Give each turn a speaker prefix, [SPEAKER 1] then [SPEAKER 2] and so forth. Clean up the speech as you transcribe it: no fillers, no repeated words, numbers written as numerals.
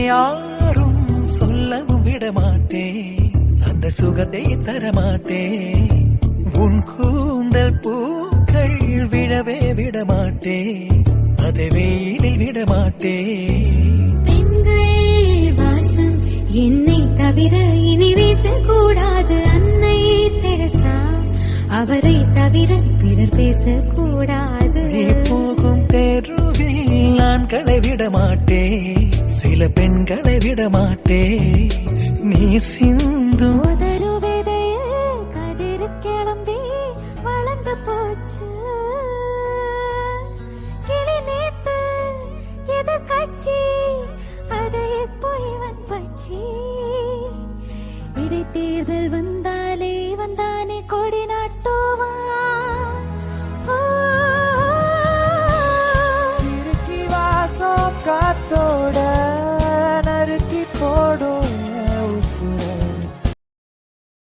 [SPEAKER 1] யாரும் சொல்லவும் விடமாட்டேன், அந்த சுகத்தை தரமாட்டேன். உன் கூந்தல் பூக்கள் விழவே விடமாட்டேன், அதை வெயிலில் விடமாட்டேன்.
[SPEAKER 2] பெண்கள் வாசம் என்னை தவிர இனி வீசக்கூடாது. அன்னை தெரசா அவரை தவிர பிறர் பேசக்கூடாது.
[SPEAKER 1] நீ போகும் தெருவில் ஆண்களை விடமாட்டேன், சில பெண்களை விடமாட்டேன். நீ சிந்தும்
[SPEAKER 2] ஒரு விதையில் கதிர் கிளம்பி வளர்ந்து போச்சு. கிளி நேத்து எதிர்கட்சி, அதை எப்போ இவன் பட்சி. இடைத்தேர்தல் வந்தாலே வந்தானே